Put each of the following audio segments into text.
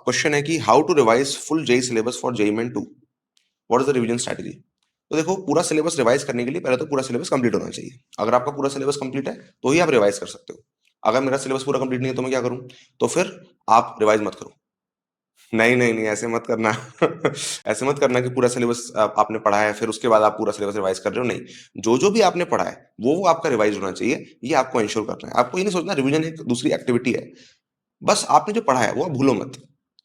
Question है कि how to revise full JEE syllabus for JEE main 2, what is the revision strategy. तो देखो, पूरा सिलेबस रिवाइज करने के लिए पहले तो पूरा सिलेबस कंप्लीट होना चाहिए। अगर आपका पूरा सिलेबस कंप्लीट है तो ही आप रिवाइज कर सकते हो। अगर मेरा सिलेबस पूरा कंप्लीट नहीं है तो मैं क्या करूं? तो फिर आप रिवाइज मत करो। नहीं नहीं नहीं, ऐसे मत करना। ऐसे मत करना कि पूरा सिलेबस आपने पढ़ा है फिर उसके बाद आप पूरा सिलेबस रिवाइज कर रहे हो। नहीं, जो जो भी आपने पढ़ा है वो आपका रिवाइज होना चाहिए। ये आपको इंश्योर करना है। आपको ये नहीं सोचना रिवीजन एक दूसरी एक्टिविटी है। बस आपने जो पढ़ा है वो आप भूलो मत।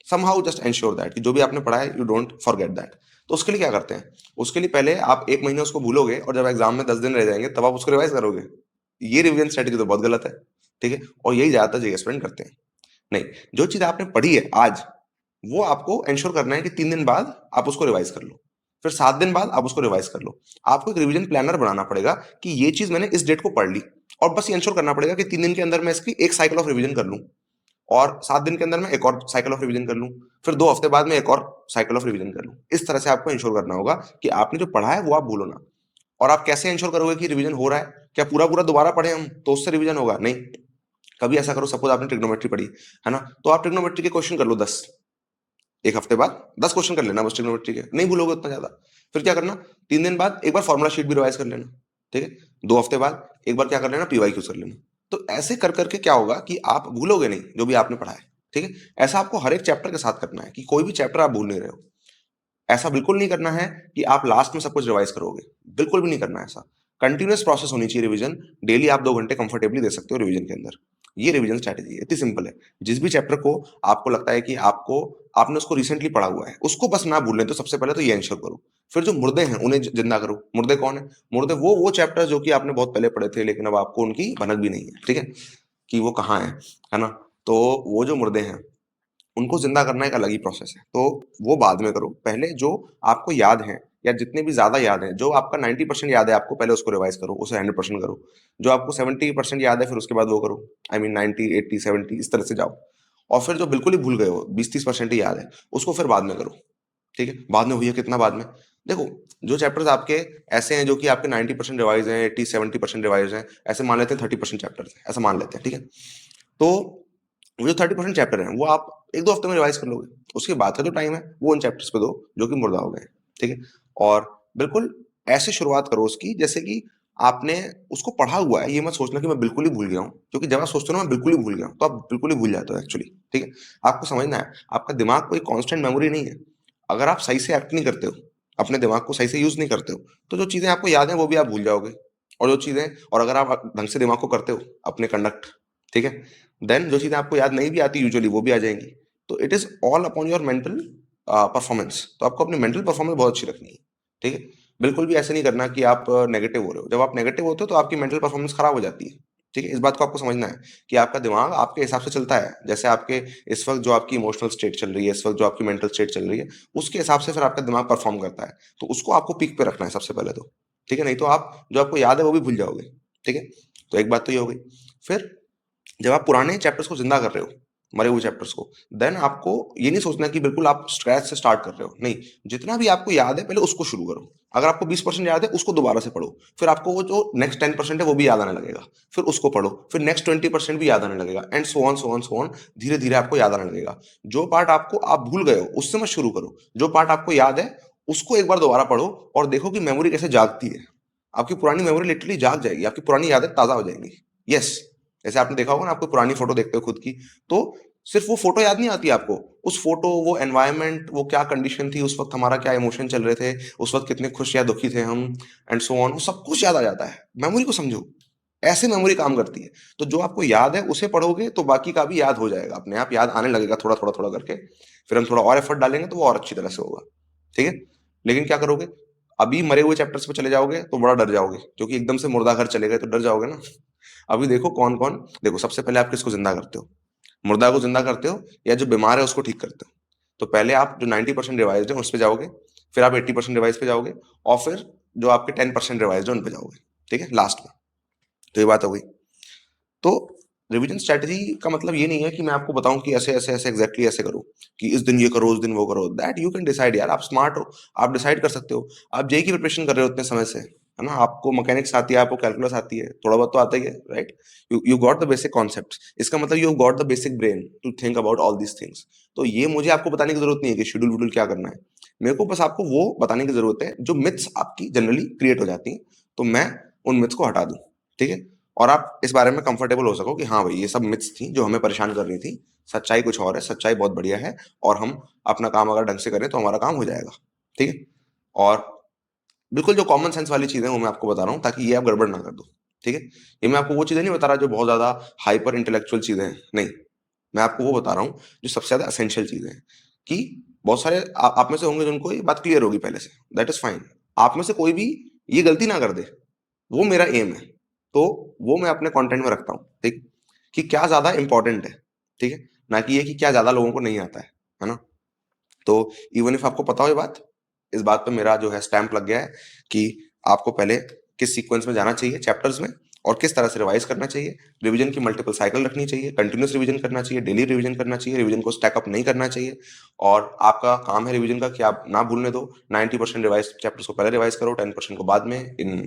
समहाउ जस्ट एंश्योर दैट कि जो भी आपने पढ़ा है यू डोंट फॉरगेट दैट। तो उसके लिए क्या करते हैं? उसके लिए पहले आप एक महीने उसको भूलोगे और जब एग्जाम में 10 दिन रह जाएंगे तब आप उसको रिवाइज करोगे। ये रिवीजन स्ट्रेटेजी तो बहुत गलत है। ठीक है, और यही ज्यादातर जेई स्टूडेंट करते हैं। नहीं, जो चीज आपने पढ़ी है आज वो आपको एंश्योर करना है कि 3 दिन बाद आप उसको रिवाइज कर लो, फिर 7 दिन बाद आप उसको रिवाइज कर लो। आपको एक रिवीजन प्लानर बनाना पड़ेगा कि ये चीज मैंने इस डेट को पढ़ ली, और बस ये एंश्योर करना पड़ेगा कि 3 दिन के अंदर मैं इसकी एक साइकिल ऑफ रिवीजन कर लूं, और 7 दिन के अंदर मैं एक और साइकिल ऑफ रिवीजन कर लूं, फिर 2 हफ्ते बाद में एक और साइकिल ऑफ रिवीजन कर लूं। इस तरह से आपको इंश्योर करना होगा कि आपने जो पढ़ा है वो आप भूलो ना। और आप कैसे इंश्योर करोगे कि रिवीजन हो रहा है? क्या पूरा पूरा दोबारा पढ़े हम तो उससे रिवीजन होगा? नहीं। कभी ऐसा करो, सपोज आपने ट्रिग्नोमेट्री पढ़ी है ना, तो आप ट्रिग्नोमेट्री के क्वेश्चन कर लो 10। एक हफ्ते बाद 10 क्वेश्चन कर लेना बस ट्रिग्नोमेट्री के, नहीं भूलोगे उतना ज्यादा। फिर क्या करना, 3 दिन बाद एक बार फॉर्मूला शीट भी रिवाइज कर लेना। ठीक है, 2 हफ्ते बाद एक बार क्या कर लेना, पीवाईक्यूज कर लेना। तो ऐसे कर करके क्या होगा कि आप भूलोगे नहीं जो भी आपने पढ़ा है। ठीक है, ऐसा आपको हर एक चैप्टर के साथ करना है कि कोई भी चैप्टर आप भूल नहीं रहे हो। ऐसा बिल्कुल नहीं करना है कि आप लास्ट में सब कुछ रिवाइज करोगे, बिल्कुल भी नहीं करना है ऐसा। कंटिन्यूअस प्रोसेस होनी चाहिए रिवीजन। डेली आप 2 घंटे कंफर्टेबली दे सकते हो रिवीजन के अंदर। ये रिवीजन स्ट्रैटेजी है, इतनी सिंपल है। जिस भी चैप्टर को आपको लगता है कि आपने उसको रिसेंटली पढ़ा हुआ है उसको बस ना भूलें, तो सबसे पहले तो ये इंश्योर करो। फिर जो मुर्दे हैं उन्हें जिंदा करो। मुर्दे कौन है? मुर्दे वो चैप्टर जो कि आपने बहुत पहले पढ़े थे लेकिन अब आपको उनकी भनक भी नहीं है। ठीक है, कि वो कहाँ है ना। तो वो जो मुर्दे हैं उनको जिंदा करना एक अलग ही प्रोसेस है, तो वो बाद में करो। पहले जो आपको याद है या जितने भी ज्यादा याद है, जो आपका 90% याद है आपको, पहले उसको रिवाइज करो, उसे 100% करो। जो आपको 70% याद है फिर उसके बाद वो करो। आई मीन 90, 80, 70 इस तरह से जाओ। और फिर जो बिल्कुल ही भूल गए हो, 20-30% ही याद है, उसको फिर बाद में करो। ठीक है, बाद में हुई है कितना बाद में? देखो, जो चैप्टर्स आपके ऐसे हैं जो कि आपके 90% रिवाइज हैं, 80-70% रिवाइज हैं, ऐसे मान लेते हैं 30% चैप्टर्स हैं, ऐसा मान लेते हैं। ठीक है, तो वो जो 30% चैप्टर है वो आप 1-2 हफ्ते में रिवाइज कर लोगे। उसके बाद का जो टाइम है वो उन चैप्टर्स पे दो जो कि मुर्दा हो गए। ठीक है, और बिल्कुल ऐसे शुरुआत करो उसकी जैसे कि आपने उसको पढ़ा हुआ है। ये मत सोचना कि मैं बिल्कुल ही भूल गया हूँ, क्योंकि जब आप सोचते हो ना मैं बिल्कुल ही भूल गया हूँ तो आप बिल्कुल ही भूल जाते हो एक्चुअली। ठीक है, आपको समझना है आपका दिमाग कोई कांस्टेंट मेमोरी नहीं है। अगर आप सही से एक्ट नहीं करते हो, अपने दिमाग को सही से यूज नहीं करते हो, तो जो चीजें आपको याद है वो भी आप भूल जाओगे। और जो चीजें, और अगर आप ढंग से दिमाग को करते हो अपने कंडक्ट, ठीक है, देन जो चीजें आपको याद नहीं भी आती यूजुअली वो भी आ जाएंगी। तो it is all upon your mental performance. तो आपको अपनी मेंटल परफॉर्मेंस बहुत अच्छी रखनी है। ठीक है, बिल्कुल भी ऐसे नहीं करना कि आप नेगेटिव हो रहे हो। जब आप नेगेटिव होते हो तो आपकी मेंटल परफॉर्मेंस खराब हो जाती है। ठीक है, इस बात को आपको समझना है कि आपका दिमाग आपके हिसाब से चलता है। जैसे आपके इस वक्त जो आपकी इमोशनल स्टेट चल रही है, इस वक्त जो आपकी मेंटल स्टेट चल रही है, उसके हिसाब से फिर आपका दिमाग परफॉर्म करता है। तो उसको आपको पीक पे रखना है सबसे पहले तो। ठीक है, नहीं तो आप जो आपको याद है वो भी भूल जाओगे। ठीक है, तो एक बात तो ये हो गई। फिर जब आप पुराने चैप्टर्स को जिंदा कर रहे हो, मरे हुए चैप्टर्स को, देन आपको ये नहीं सोचना कि बिल्कुल आप स्क्रैच से स्टार्ट कर रहे हो। नहीं, जितना भी आपको याद है पहले उसको शुरू करो। अगर आपको 20% याद है उसको दोबारा से पढ़ो, फिर आपको वो जो नेक्स्ट 10% है वो भी याद आने लगेगा, फिर उसको पढ़ो, फिर नेक्स्ट 20% भी याद आने लगेगा, and so on so on so on. धीरे धीरे आपको याद आने लगेगा। जो पार्ट आपको आप भूल गए हो उससे मत शुरू करो। जो पार्ट आपको याद है उसको एक बार दोबारा पढ़ो और देखो कि मेमोरी कैसे जागती है। आपकी पुरानी मेमोरी लिटरली जाग जाएगी, आपकी पुरानी यादें ताजा हो जाएंगी। यस, जैसे आपने देखा होगा ना, आपको पुरानी फोटो देखते हो खुद की, तो सिर्फ वो फोटो याद नहीं आती आपको, उस फोटो, वो एनवायरनमेंट, वो क्या कंडीशन थी उस वक्त, हमारा क्या इमोशन चल रहे थे उस वक्त, कितने खुश या दुखी थे हम, एंड सो ऑन, वो सब कुछ याद आ जाता है। मेमोरी को समझो, ऐसे मेमोरी काम करती है। तो जो आपको याद है उसे पढ़ोगे तो बाकी का भी याद हो जाएगा, अपने आप याद आने लगेगा थोड़ा थोड़ा थोड़ा करके। फिर हम थोड़ा और एफर्ट डालेंगे तो वो और अच्छी तरह से होगा। ठीक है, लेकिन क्या करोगे, अभी मरे हुए चैप्टर्स पे चले जाओगे तो बड़ा डर जाओगे, क्योंकि एकदम से मुर्दा घर चले गए तो डर जाओगे ना। अभी देखो कौन कौन, देखो सबसे पहले आप किसको जिंदा करते हो? मुर्दा को जिंदा करते हो या जो बीमार है उसको ठीक करते हो? तो पहले आप जो 90% रिवाइज है उस पे जाओगे, फिर आप 80% रिवाइज पे जाओगे, और फिर जो आपके 10% रिवाइज है उन पे जाओगे। ठीक है, लास्ट में। तो ये बात हो गई। तो रिवीजन स्ट्रेटजी का मतलब ये नहीं है कि मैं आपको बताऊं कि ऐसे ऐसे ऐसे एग्जैक्टली ऐसे करो, कि इस दिन ये करो उस दिन वो करो। दैट यू कैन डिसाइड यार, आप स्मार्ट हो, आप डिसाइड कर सकते हो। आप जेई की प्रिपरेशन कर रहे हो इतने समय से, है ना, आपको मैकेनिक्स आती है, आपको कैलकुलस आती है, थोड़ा बहुत तो आता ही है, right? You got the basic concepts, इसका मतलब you got the basic brain to think about all these things. तो ये मुझे आपको बताने की जरूरत नहीं है कि शेड्यूल वुड्यूल क्या करना है, मेरे को बस आपको वो बताने की जरूरत है जो मिथ्स आपकी जनरली क्रिएट हो जाती हैं, तो मैं उन मिथ्स को हटा दूं, ठीक है? और आप इस बारे में कंफर्टेबल हो सको कि हाँ भाई ये सब मिथ्स थी जो हमें परेशान कर रही थी, सच्चाई कुछ और है, सच्चाई बहुत बढ़िया है, और हम अपना काम अगर ढंग से करें तो हमारा काम हो जाएगा, ठीक है? और बिल्कुल जो कॉमन सेंस वाली चीजें हैं वो मैं आपको बता रहा हूँ ताकि ये आप गड़बड़ ना कर दो, ठीक है? ये मैं आपको वो चीजें नहीं बता रहा जो बहुत ज्यादा हाइपर इंटेलेक्चुअल चीजें हैं, नहीं, मैं आपको वो बता रहा हूँ जो सबसे ज्यादा असेंशियल चीजें हैं। कि बहुत सारे आप में से होंगे जिनको ये बात क्लियर होगी पहले से, दैट इज फाइन। आप में से कोई भी ये गलती ना कर दे, वो मेरा एम है, तो वो मैं अपने कंटेंट में रखता हूँ, ठीक? कि क्या ज्यादा इंपॉर्टेंट है, ठीक है, ना कि ये कि क्या ज्यादा लोगों को नहीं आता है ना? तो इवन इफ आपको पता हो ये बात, इस बात पे मेरा जो है स्टैंप लग गया है कि आपको पहले किस सीक्वेंस में जाना चाहिए चैप्टर्स में, और किस तरह से रिवाइज करना चाहिए, रिवीजन की मल्टीपल साइकिल रखनी चाहिए, कंटिन्यूस रिवीजन करना चाहिए, डेली रिवीजन करना चाहिए, रिवीजन को स्टैक अप नहीं करना चाहिए, और आपका काम है रिवीजन का कि आप ना भूलने दो, 90% रिवाइज चैप्टर्स को पहले रिवाइज करो, 10% को बाद में, इन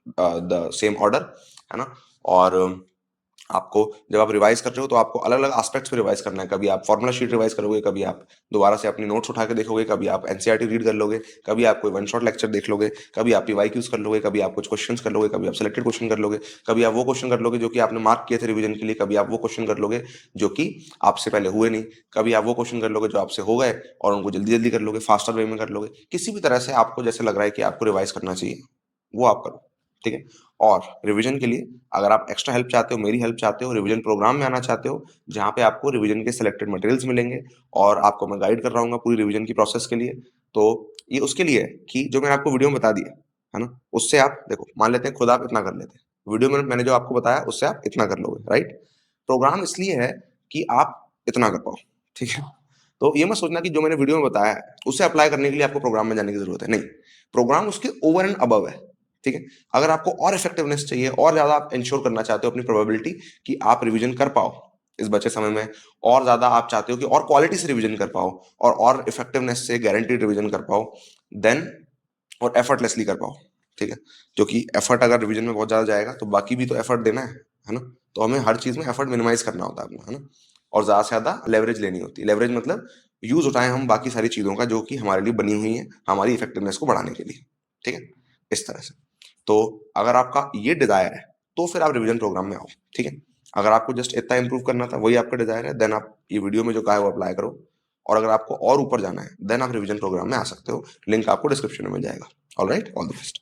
द सेम ऑर्डर, है ना? और आपको जब आप रिवाइज कर रहे हो तो आपको अलग अलग एस्पेक्ट्स पे रिवाइज करना है, कभी आप फॉर्मूला शीट रिवाइज करोगे, कभी आप दोबारा से अपनी नोट्स उठा के देखोगे, कभी आप एनसीईआरटी रीड कर लोगे, कभी आप कोई वन शॉट लेक्चर देख लोगे, कभी आप पीवाईक्यूज कर लोगे, कभी आप कुछ क्वेश्चंस कर लोगे, कभी आप सिलेक्टेड क्वेश्चन कर लोगे, कभी आप वो क्वेश्चन कर लोगे जो कि आपने मार्क किए थे रिवीजन के लिए, कभी आप वो क्वेश्चन कर लोगे जो कि आपसे पहले हुए नहीं, कभी आप वो क्वेश्चन कर लोगे जो आपसे हो गए और उनको जल्दी जल्दी कर लोगे, फास्टर वे में कर लोगे, किसी भी तरह से आपको जैसे लग रहा है कि आपको रिवाइज करना चाहिए वो आप करो, ठीक है? और रिवीजन के लिए अगर आप एक्स्ट्रा हेल्प चाहते हो, मेरी हेल्प चाहते हो, रिवीजन प्रोग्राम में आना चाहते हो जहाँ पे आपको रिवीजन के सिलेक्टेड मटेरियल्स मिलेंगे और आपको मैं गाइड कर रहा हूँ पूरी रिवीजन की प्रोसेस के लिए, तो ये उसके लिए है कि जो मैंने आपको वीडियो में बता दिया है ना, उससे आप देखो, मान लेते हैं खुद आप इतना कर लेते हैं, वीडियो में मैंने जो आपको बताया उससे आप इतना कर लोगे, राइट? प्रोग्राम इसलिए है कि आप इतना कर पाओ, ठीक है? तो ये मत सोचना कि जो मैंने वीडियो में बताया है उसे अप्लाई करने के लिए आपको प्रोग्राम में जाने की जरूरत है, नहीं, प्रोग्राम उसके ओवर एंड अबव है, ठीक है? अगर आपको और इफेक्टिवनेस चाहिए और ज्यादा आप इंश्योर करना चाहते हो अपनी प्रोबेबिलिटी कि आप रिवीजन कर पाओ इस बचे समय में, और ज्यादा आप चाहते हो कि और क्वालिटी से रिवीजन कर पाओ और इफेक्टिवनेस से गारंटीड रिवीजन कर पाओ, देन, और एफर्टलेसली कर पाओ, ठीक है? जो कि एफर्ट अगर रिवीजन में बहुत ज्यादा जाएगा तो बाकी भी तो एफर्ट देना है ना? तो हमें हर चीज में एफर्ट मिनिमाइज करना होता है अपना, है ना? और ज्यादा से ज्यादा लेवरेज लेनी होती है, लेवरेज मतलब यूज उठाएं हम बाकी सारी चीजों का जो कि हमारे लिए बनी हुई है हमारी इफेक्टिवनेस को बढ़ाने के लिए, ठीक है? इस तरह से। तो अगर आपका ये डिजायर है तो फिर आप रिवीजन प्रोग्राम में आओ, ठीक है? अगर आपको जस्ट इतना इंप्रूव करना था, वही आपका डिजायर है, देन आप ये वीडियो में जो कहा है वो अप्लाई करो, और अगर आपको और ऊपर जाना है देन आप रिवीजन प्रोग्राम में आ सकते हो, लिंक आपको डिस्क्रिप्शन में मिल जाएगा। Alright, all the best.